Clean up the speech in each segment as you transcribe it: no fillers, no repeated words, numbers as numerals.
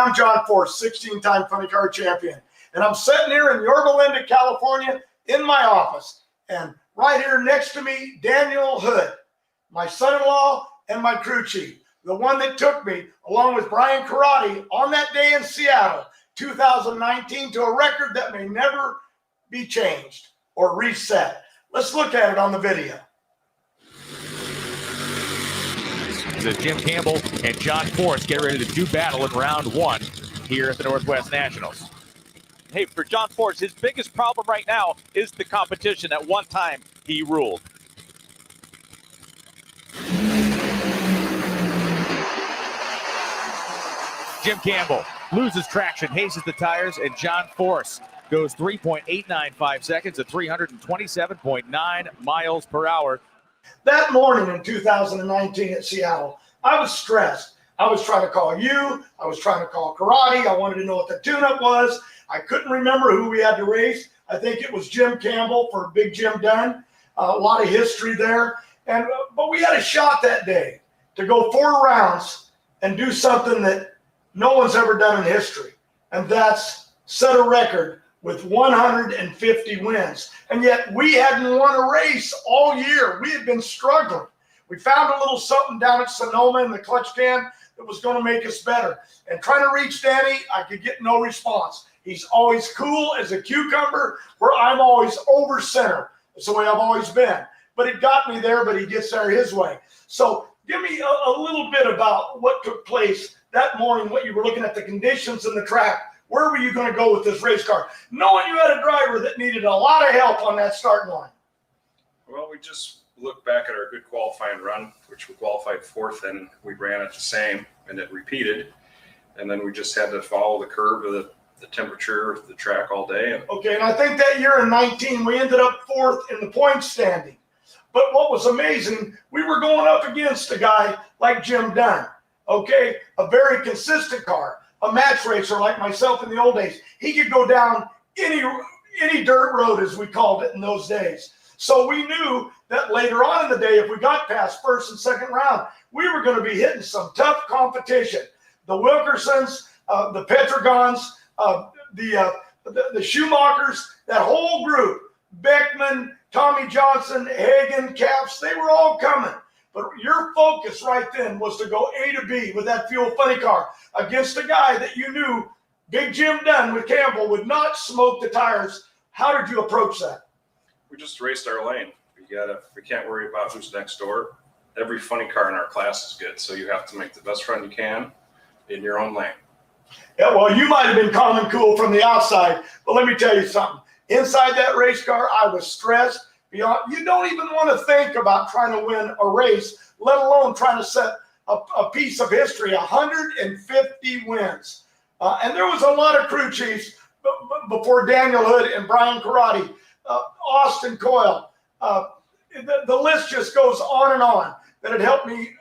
I'm John Force, 16-time funny car champion. And I'm sitting here in Yorba Linda, California, in my office. And right here next to me, Daniel Hood, my son-in-law and my crew chief, the one that took me, along with Brian Karate, on that day in Seattle, 2019, to a record that may never be changed or reset. Let's look at it on the video. As Jim Campbell and John Force get ready to do battle in round one here at the Northwest Nationals. Hey, for John Force, his biggest problem right now is the competition. At one time, he ruled. Jim Campbell loses traction, hazes the tires, and John Force goes 3.895 seconds at 327.9 miles per hour. That morning in 2019 at Seattle, I was stressed. I was trying to call you. I was trying to call Karate. I wanted to know what the tune-up was. I couldn't remember who we had to race. I think it was Jim Campbell for Big Jim Dunn. A lot of history there. But we had a shot that day to go 4 rounds and do something that no one's ever done in history. And that's set a record with 150 wins. And yet we hadn't won a race all year. We had been struggling. We found a little something down at Sonoma in the clutch can that was going to make us better. And trying to reach Danny, I could get no response. He's always cool as a cucumber, where I'm always over center. That's the way I've always been. But it got me there, but he gets there his way. So give me a little bit about what took place that morning, what you were looking at, the conditions in the track. Where were you going to go with this race car, knowing you had a driver that needed a lot of help on that starting line? Well, we just looked back at our good qualifying run, which we qualified 4th, and we ran it the same, and it repeated. And then we just had to follow the curve of the temperature of the track all day. Okay, and I think that year in 19, we ended up 4th in the point standing. But what was amazing, we were going up against a guy like Jim Dunn, okay, a very consistent car. A match racer like myself in the old days. He could go down any dirt road, as we called it in those days. So we knew that later on in the day, if we got past 1st and 2nd round, we were going to be hitting some tough competition. The Wilkersons, the Petrogons, the Schumachers, that whole group, Beckman, Tommy Johnson, Hagen, Caps, they were all coming. But your focus right then was to go A to B with that fuel funny car against a guy that you knew, Big Jim Dunn with Campbell, would not smoke the tires. How did you approach that? We just raced our lane. We can't worry about who's next door. Every funny car in our class is good, so you have to make the best run you can in your own lane. Yeah, well, you might have been calm and cool from the outside, but let me tell you something. Inside that race car, I was stressed. You don't even want to think about trying to win a race, let alone trying to set a piece of history, 150 wins. And there was a lot of crew chiefs before Daniel Hood and Brian Karate, Austin Coyle. The list just goes on and on that had helped me.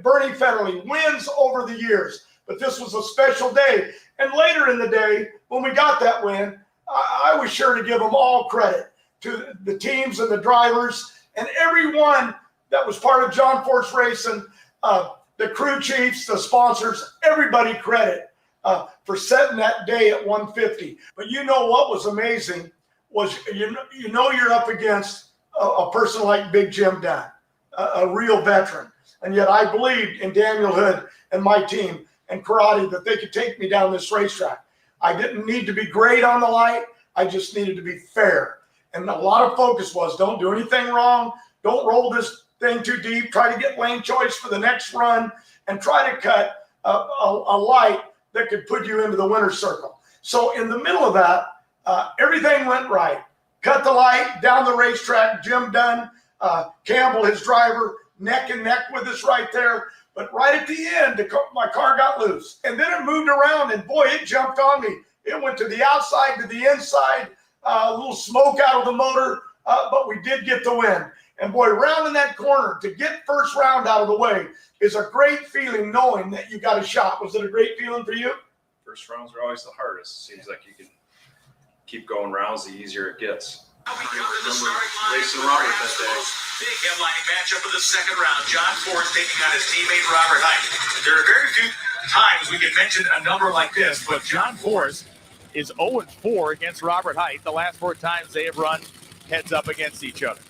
Bernie Federley, wins over the years. But this was a special day. And later in the day, when we got that win, I was sure to give them all credit, to the teams and the drivers and everyone that was part of John Force Racing, the crew chiefs, the sponsors, everybody credit for setting that day at 150. But you know what was amazing was you know you're up against a person like Big Jim Dunn, a real veteran. And yet I believed in Daniel Hood and my team and Karate that they could take me down this racetrack. I didn't need to be great on the light. I just needed to be fair. And a lot of focus was, don't do anything wrong. Don't roll this thing too deep. Try to get lane choice for the next run and try to cut a light that could put you into the winner's circle. So in the middle of that, everything went right. Cut the light down the racetrack. Jim Dunn, Campbell, his driver, neck and neck with us right there. But right at the end, my car got loose. And then it moved around, and boy, it jumped on me. It went to the outside, to the inside. A little smoke out of the motor, but we did get the win. And boy, rounding that corner to get first round out of the way is a great feeling, knowing that you got a shot. Was it a great feeling for you? First rounds are always the hardest. Seems like you can keep going rounds, the easier it gets. Racing Robert that day. Big headlining matchup of the second round. John Force taking on his teammate Robert Height. There are very few times we can mention a number like this, But John Force is 0-4 against Robert Height. The last 4 times they have run heads up against each other.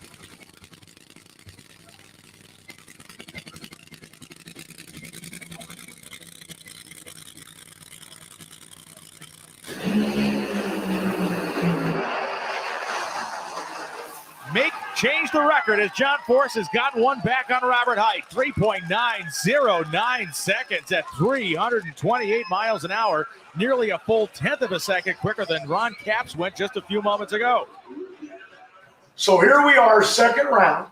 Change the record as John Force has gotten one back on Robert Height. 3.909 seconds at 328 miles an hour. Nearly a full 1/10 of a second quicker than Ron Capps went just a few moments ago. So here we are, second round.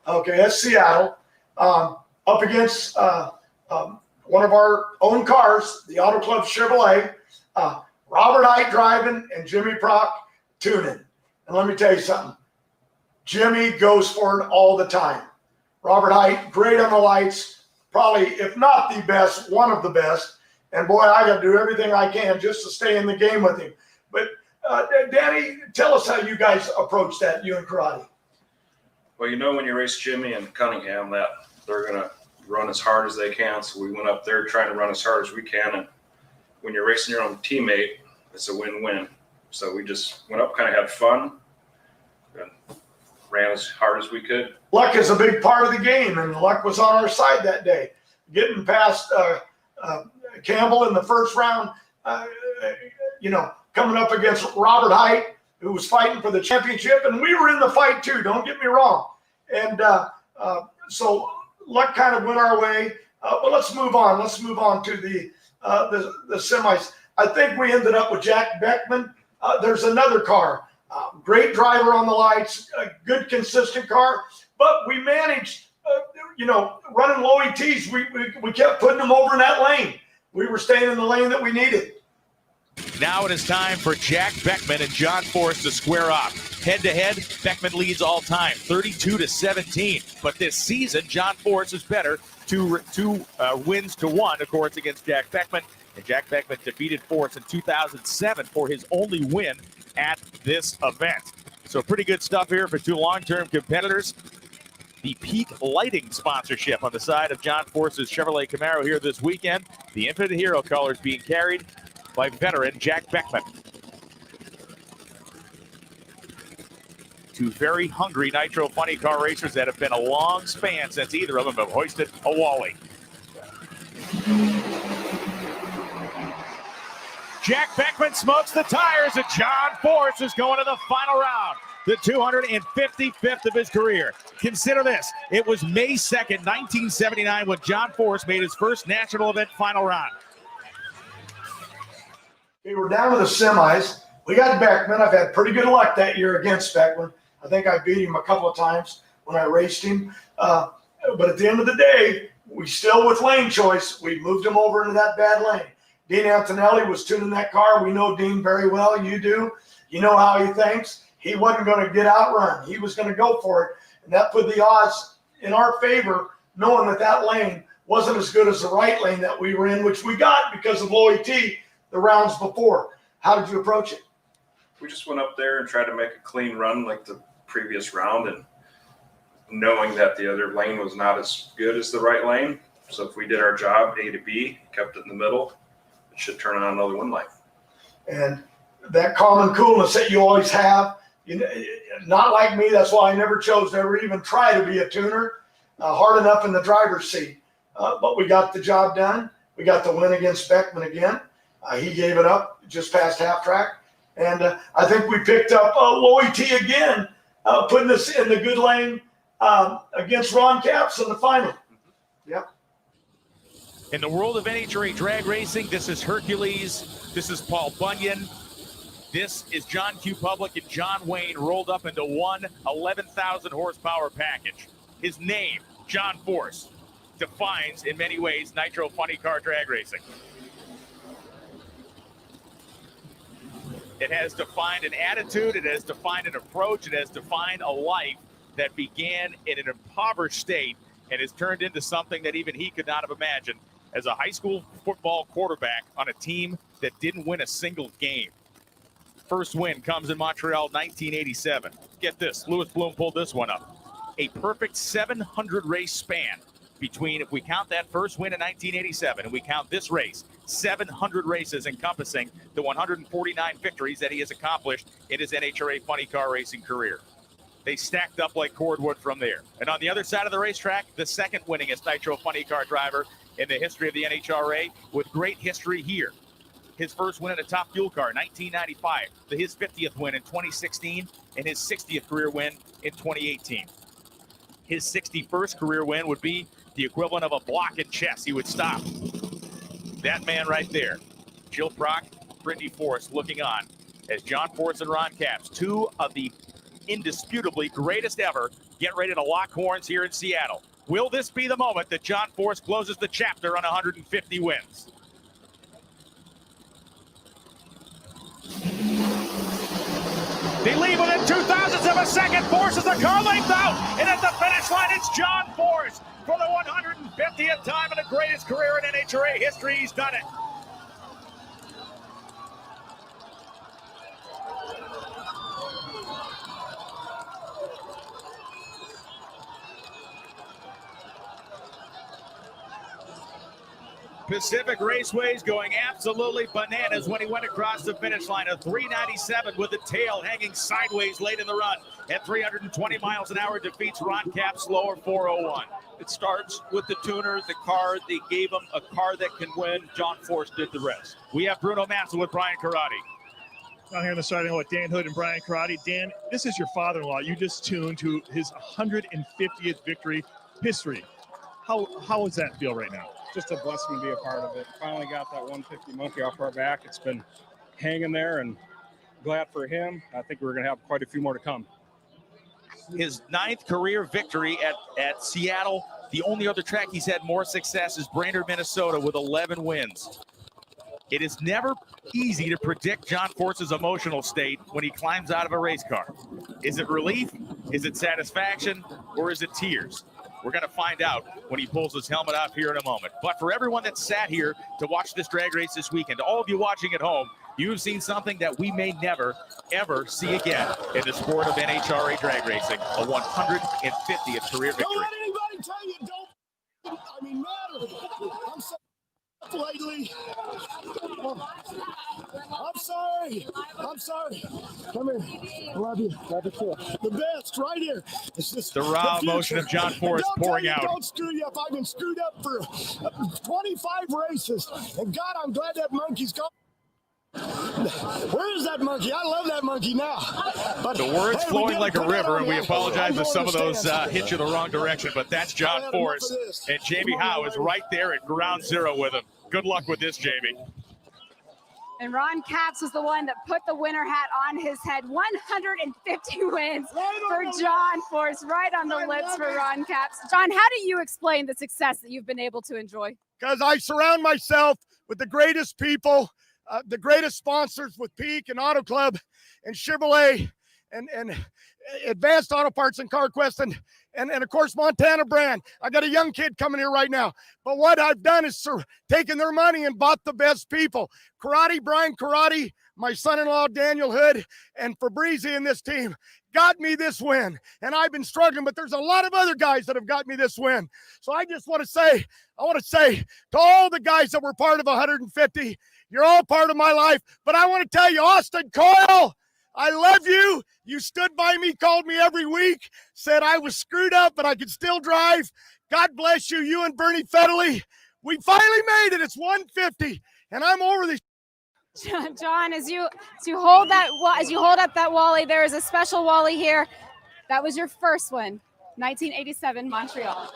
Okay, that's Seattle. Up against one of our own cars, the Auto Club Chevrolet. Robert Height driving and Jimmy Prock tuning. And let me tell you something. Jimmy goes for it all the time. Robert Height, great on the lights, probably, if not the best, one of the best. And boy, I got to do everything I can just to stay in the game with him. But Danny, tell us how you guys approach that, you and Karate. Well, you know, when you race Jimmy and Cunningham, that they're going to run as hard as they can. So we went up there trying to run as hard as we can. And when you're racing your own teammate, it's a win-win. So we just went up, kind of had fun, and ran as hard as we could. Luck is a big part of the game, and luck was on our side that day. Getting past Campbell in the first round, coming up against Robert Height, who was fighting for the championship, and we were in the fight too, don't get me wrong. And so luck kind of went our way. But let's move on. Let's move on to the semis. I think we ended up with Jack Beckman. There's another car. Great driver on the lights, a good, consistent car. But we managed, running low ETs. We kept putting them over in that lane. We were staying in the lane that we needed. Now it is time for Jack Beckman and John Force to square off. Head-to-head, Beckman leads all time, 32-17. But this season, John Force is better, two wins to 1, of course, against Jack Beckman. And Jack Beckman defeated Force in 2007 for his only win at this event. So pretty good stuff here for 2 long-term competitors. The Peak Lighting sponsorship on the side of John Force's Chevrolet Camaro here this weekend. The Infinite Hero colors being carried by veteran Jack Beckman. 2 very hungry Nitro Funny Car racers that have been a long span since either of them have hoisted a Wally. Jack Beckman smokes the tires, and John Force is going to the final round, the 255th of his career. Consider this. It was May 2nd, 1979, when John Force made his first national event final round. We were down to the semis. We got Beckman. I've had pretty good luck that year against Beckman. I think I beat him a couple of times when I raced him. But at the end of the day, we still, with lane choice, we moved him over into that bad lane. Dean Antonelli was tuning that car. We know Dean very well. You do. You know how he thinks. He wasn't going to get outrun. He was going to go for it. And that put the odds in our favor, knowing that that lane wasn't as good as the right lane that we were in, which we got because of low ET the rounds before. How did you approach it? We just went up there and tried to make a clean run like the previous round, and knowing that the other lane was not as good as the right lane. So if we did our job, A to B, kept it in the middle, it should turn on another one light. And that calm and coolness that you always have, not like me, that's why I never chose to ever even try to be a tuner, hard enough in the driver's seat. But we got the job done. We got the win against Beckman again. He gave it up just past half track. And I think we picked up low ET again, putting us in the good lane against Ron Capps in the final. Yep. In the world of NHRA drag racing, this is Hercules. This is Paul Bunyan. This is John Q. Public and John Wayne rolled up into one 11,000 horsepower package. His name, John Force, defines in many ways Nitro Funny Car drag racing. It has defined an attitude, it has defined an approach, it has defined a life that began in an impoverished state and has turned into something that even he could not have imagined as a high school football quarterback on a team that didn't win a single game. First win comes in Montreal, 1987. Get this, Louis Bloom pulled this one up. A perfect 700 race span between, if we count that first win in 1987 and we count this race, 700 races encompassing the 149 victories that he has accomplished in his NHRA funny car racing career. They stacked up like cordwood from there. And on the other side of the racetrack, the second winningest Nitro funny car driver in the history of the NHRA, with great history here. His first win in a top fuel car, 1995, his 50th win in 2016, and his 60th career win in 2018. His 61st career win would be the equivalent of a block in chess. He would stop. That man right there, Jill Prock, Brittany Forrest, looking on as John Forrest and Ron Capps, two of the indisputably greatest ever, get ready to lock horns here in Seattle. Will this be the moment that John Forrest closes the chapter on 150 wins? They leave within 2,000ths of a second. Forces the car length out, and at the finish line, it's John Forrest for the 150th time in the greatest career in NHRA history. He's done it. Pacific Raceways going absolutely bananas when he went across the finish line. A 397 with the tail hanging sideways late in the run. At 320 miles an hour defeats Ron Capps' slower 401. It starts with the tuner, the car. They gave him a car that can win. John Forrest did the rest. We have Bruno Massa with Brian Karate. Down here on the starting with Dan Hood and Brian Karate. Dan, this is your father-in-law. You just tuned to his 150th victory history. How does that feel right now? Just a blessing to be a part of it. Finally got that 150 monkey off our back. It's been hanging there, and glad for him. I think we're going to have quite a few more to come. His 9th career victory at Seattle. The only other track he's had more success is Brainerd, Minnesota, with 11 wins. It is never easy to predict John Forrest's emotional state when he climbs out of a race car. Is it relief? Is it satisfaction? Or is it tears? We're going to find out when he pulls his helmet off here in a moment. But for everyone that sat here to watch this drag race this weekend, all of you watching at home, you've seen something that we may never, ever see again in the sport of NHRA drag racing, a 150th career victory. Don't let anybody tell you matter. I'm so lately. I'm sorry. Come here. I love you. Love you too. The best right here. It's just the raw emotion of John Forrest pouring out. Don't screw you up. I've been screwed up for 25 races. And God, I'm glad that monkey's gone. Where is that monkey? I love that monkey now. But the words flowing like a river, and we apologize if some of those hit you the wrong direction, but that's John Forrest, and Jamie Howe is right there at ground zero with him. Good luck with this, Jamie. And Ron Capps was the one that put the winner hat on his head. 150 wins for John Forrest, right on the lips for Ron Capps. John, how do you explain the success that you've been able to enjoy? Because I surround myself with the greatest people, the greatest sponsors with Peak and Auto Club and Chevrolet and Advanced Auto Parts and CarQuest and of course Montana brand. I got a young kid coming here right now. But what I've done is taken their money and bought the best people. Karate, Brian Karate, my son-in-law Daniel Hood, and Fabrizi in this team got me this win. And I've been struggling, but there's a lot of other guys that have got me this win. So I just want to say to all the guys that were part of 150, you're all part of my life. But I want to tell you, Austin Coyle, I love you. You stood by me, called me every week, said I was screwed up, but I could still drive. God bless you, you and Bernie Federley. We finally made it. It's 150, and I'm over this. John, as you hold up that Wally, there is a special Wally here. That was your first one, 1987 Montreal.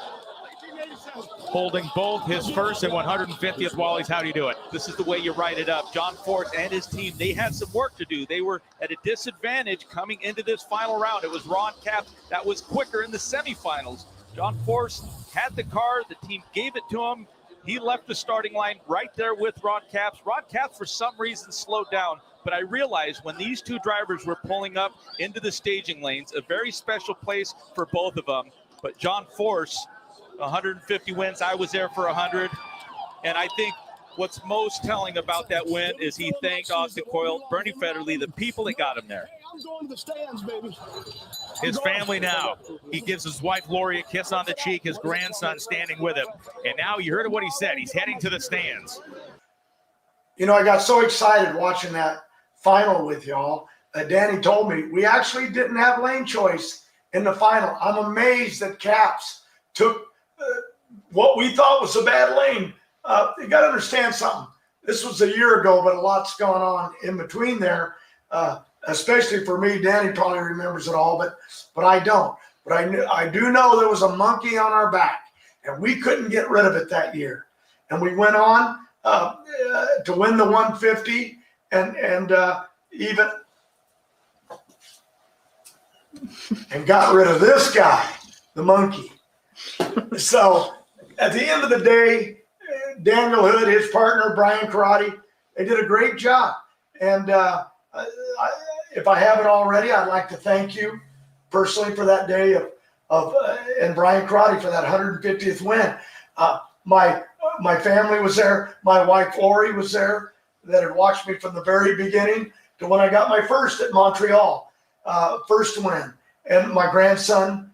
Holding both his first and 150th Wallies. How do you do it? This is the way you write it up. John Forrest and his team, they had some work to do. They were at a disadvantage coming into this final round. It was Ron Capps that was quicker in the semifinals. John Forrest had the car. The team gave it to him. He left the starting line right there with Ron Capps. Ron Capps, for some reason, slowed down. But I realized when these two drivers were pulling up into the staging lanes, a very special place for both of them. But John Forrest, 150 wins. I was there for 100. And I think what's most telling about that win is he thanked Austin Coyle, Bernie Federley, the people that got him there. I'm going to the stands, baby. his family now. He gives his wife Lori a kiss on the cheek, his grandson standing with him. And now you heard what he said. He's heading to the stands. You know, I got so excited watching that final with y'all. Danny told me we actually didn't have lane choice in the final. I'm amazed that Caps took what we thought was a bad lane. You got to understand something. This was a year ago, but a lot's gone on in between there, especially for me. Danny probably remembers it all, but I don't. But I do know there was a monkey on our back, and we couldn't get rid of it that year. And we went on to win the 150 and even and got rid of this guy, the monkey. So at the end of the day, Daniel Hood, his partner, Brian Karate, they did a great job. And if I haven't already, I'd like to thank you personally for that day and Brian Karate for that 150th win. My family was there. My wife, Lori, was there, that had watched me from the very beginning to when I got my first at Montreal, first win. And my grandson,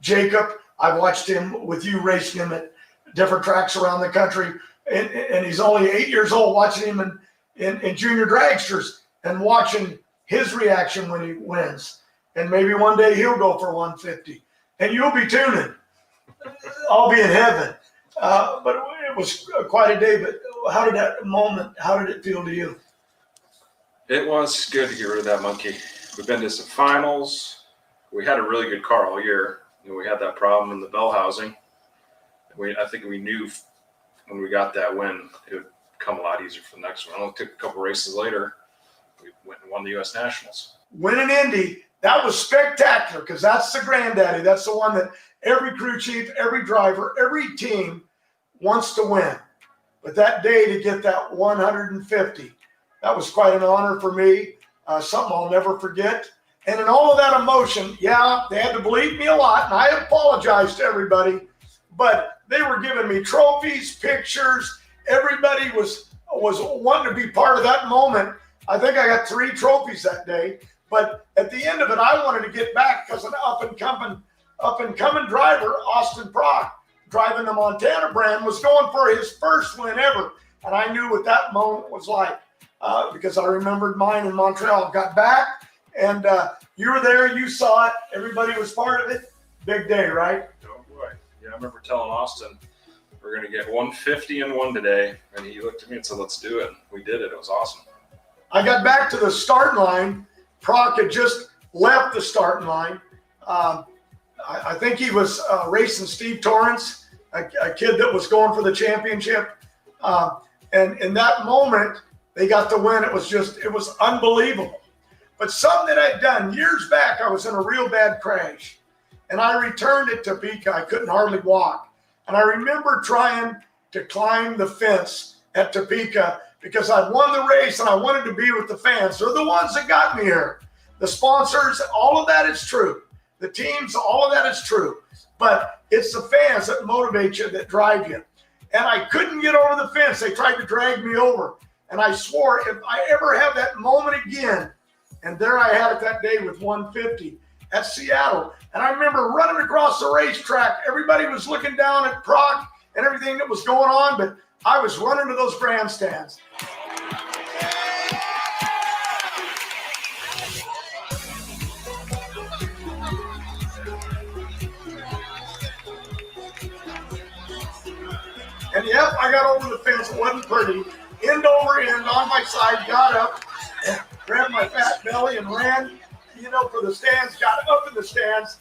Jacob, I watched him with you racing him at different tracks around the country. And he's only 8 years old, watching him in junior dragsters and watching his reaction when he wins. And maybe one day he'll go for 150. And you'll be tuning. I'll be in heaven. But it was quite a day. But how did it feel to you? It was good to get rid of that monkey. We've been to some finals. We had a really good car all year. We had that problem in the bell housing. I think we knew when we got that win, it would come a lot easier for the next one. It only took a couple races later. We went and won the U.S. Nationals. Winning Indy, that was spectacular because that's the granddaddy. That's the one that every crew chief, every driver, every team wants to win. But that day to get that 150, that was quite an honor for me, something I'll never forget. And in all of that emotion, yeah, they had to bleep me a lot, and I apologize to everybody, but they were giving me trophies, pictures. Everybody was wanting to be part of that moment. I think I got 3 trophies that day, but at the end of it, I wanted to get back because an up and coming driver, Austin Prock, driving the Montana brand, was going for his first win ever, and I knew what that moment was like because I remembered mine in Montreal. Got back, and you were there, you saw it, everybody was part of it. Big day, right? Oh boy. Yeah, I remember telling Austin, we're going to get 150 and 1 today. And he looked at me and said, let's do it. We did it. It was awesome. I got back to the starting line. Prock had just left the starting line. I think he was racing Steve Torrance, a kid that was going for the championship. And in that moment, they got the win. It was unbelievable. But something that I'd done years back, I was in a real bad crash. And I returned at Topeka. I couldn't hardly walk. And I remember trying to climb the fence at Topeka because I'd won the race and I wanted to be with the fans. They're the ones that got me here. The sponsors, all of that is true. The teams, all of that is true. But it's the fans that motivate you, that drive you. And I couldn't get over the fence. They tried to drag me over. And I swore if I ever have that moment again, and there I had it that day with 150 at Seattle. And I remember running across the racetrack. Everybody was looking down at Prock and everything that was going on, but I was running to those grandstands. And yep, I got over the fence. It wasn't pretty. End over end on my side, got up, and grabbed my fat belly and ran, for the stands, got up in the stands.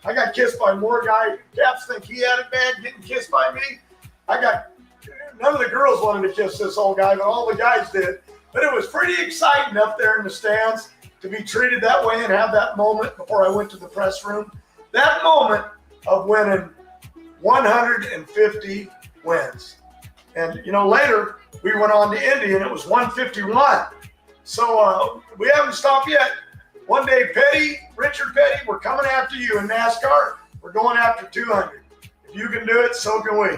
I got kissed by more guys. Caps think he had it bad getting kissed by me. None of the girls wanted to kiss this old guy, but all the guys did. But it was pretty exciting up there in the stands to be treated that way and have that moment before I went to the press room. That moment of winning 150 wins. And, later we went on to Indy and it was 151. So we haven't stopped yet. One day, Richard Petty, we're coming after you in NASCAR. We're going after 200. If you can do it, so can we.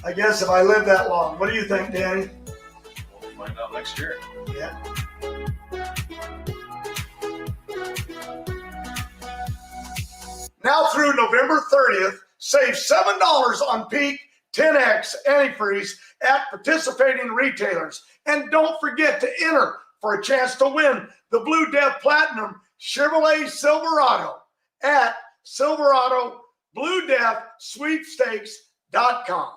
I guess if I live that long. What do you think, Danny? We'll find out next year. Yeah. Now through November 30th, save $7 on Peak 10X antifreeze at participating retailers. And don't forget to enter for a chance to win the Blue Death Platinum Chevrolet Silverado at SilveradoBlueDeathSweepstakes.com.